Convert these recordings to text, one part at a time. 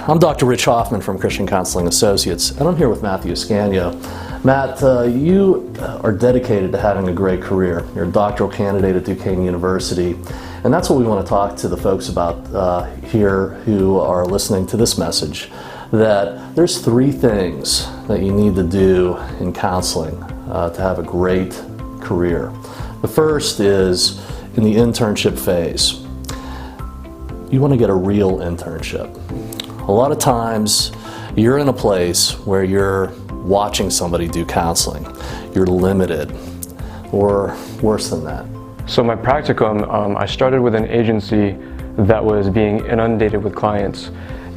I'm Dr. Rich Hoffman from Christian Counseling Associates, and I'm here with Matthew Ascanio. Matt, you are dedicated to having a great career. You're a doctoral candidate at Duquesne University, and that's what we want to talk to the folks about here who are listening to this message, that there's 3 things that you need to do in counseling to have a great career. The first is in the internship phase. You want to get a real internship. A lot of times you're in a place where you're watching somebody do counseling. You're limited, or worse than that. So my practicum, I started with an agency that was being inundated with clients,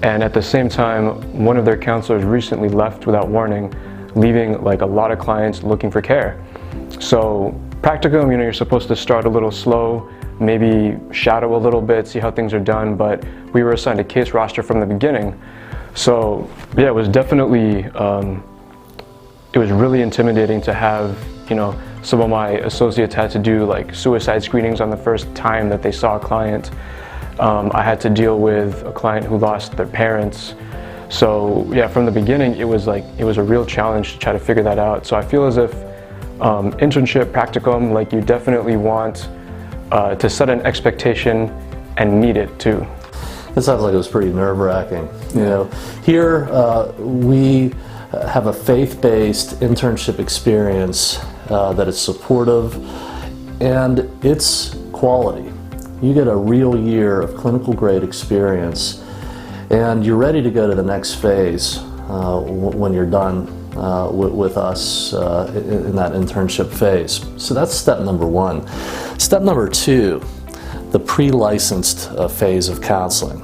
and at the same time one of their counselors recently left without warning, leaving like a lot of clients looking for care. So practicum, you're supposed to start a little slow, maybe shadow a little bit, see how things are done, but we were assigned a case roster from the beginning. So yeah, it was definitely, it was really intimidating to have, some of my associates had to do like suicide screenings on the first time that they saw a client. I had to deal with a client who lost their parents. So yeah, from the beginning, it was a real challenge to try to figure that out. So I feel as if internship, practicum, like you definitely want to set an expectation and meet it too. It sounds like it was pretty nerve-wracking. Here we have a faith-based internship experience that is supportive and it's quality. You get a real year of clinical grade experience and you're ready to go to the next phase when you're done with us in that internship phase. So that's step number 1. Step number 2, the pre-licensed phase of counseling,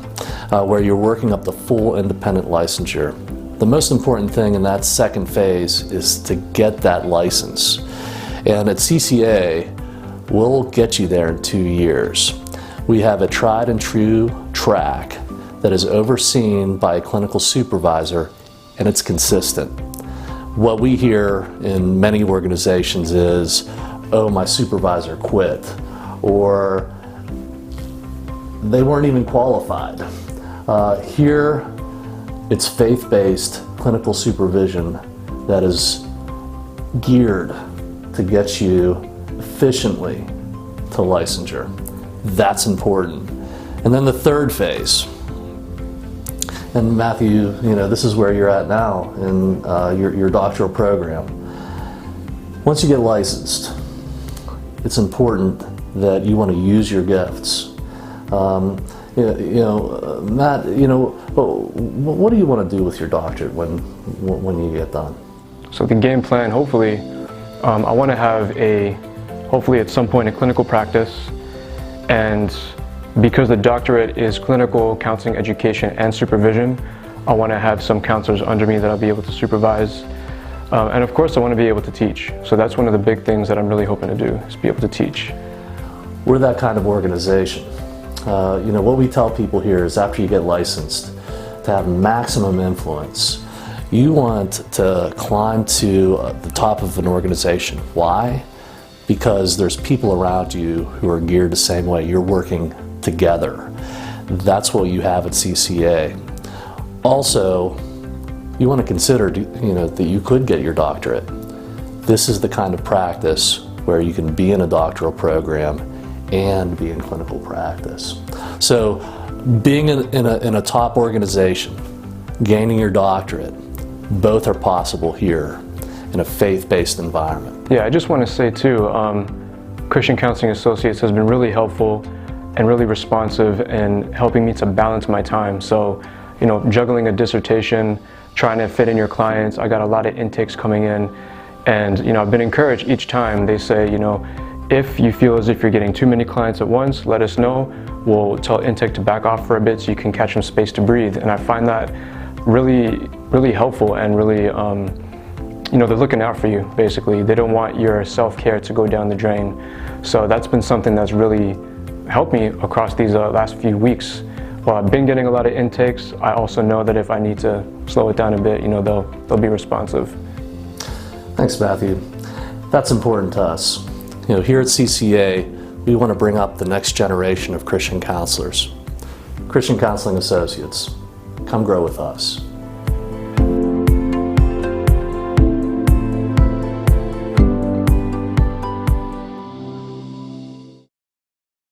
where you're working up the full independent licensure. The most important thing in that second phase is to get that license. And at CCA, we'll get you there in 2 years. We have a tried and true track that is overseen by a clinical supervisor, and it's consistent. What we hear in many organizations is, oh, my supervisor quit, or they weren't even qualified. Here, it's faith-based clinical supervision that is geared to get you efficiently to licensure. That's important. And then the third phase. And Matthew, this is where you're at now in your doctoral program. Once you get licensed, it's important that you want to use your gifts. Matt, what do you want to do with your doctorate when you get done? So the game plan, hopefully, I want to have hopefully at some point, a clinical practice, and because the doctorate is clinical counseling education and supervision, I want to have some counselors under me that I'll be able to supervise. And of course, I want to be able to teach. So that's one of the big things that I'm really hoping to do, is be able to teach. We're that kind of organization. What we tell people here is after you get licensed, to have maximum influence, you want to climb to the top of an organization. Why? Because there's people around you who are geared the same way. You're working together. That's what you have at CCA. Also, you want to consider that you could get your doctorate. This is the kind of practice where you can be in a doctoral program and be in clinical practice. So being in a top organization, gaining your doctorate, both are possible here in a faith-based environment. Yeah, I just want to say too, Christian Counseling Associates has been really helpful and really responsive in helping me to balance my time. So, juggling a dissertation, trying to fit in your clients, I got a lot of intakes coming in, and I've been encouraged each time. They say, if you feel as if you're getting too many clients at once, let us know. We'll tell intake to back off for a bit so you can catch some space to breathe. And I find that really, really helpful and really, they're looking out for you, basically. They don't want your self-care to go down the drain. So that's been something that's really helped me across these last few weeks. While I've been getting a lot of intakes, I also know that if I need to slow it down a bit, they'll be responsive. Thanks, Matthew. That's important to us. Here at CCA, we want to bring up the next generation of Christian counselors. Christian Counseling Associates. come grow with us.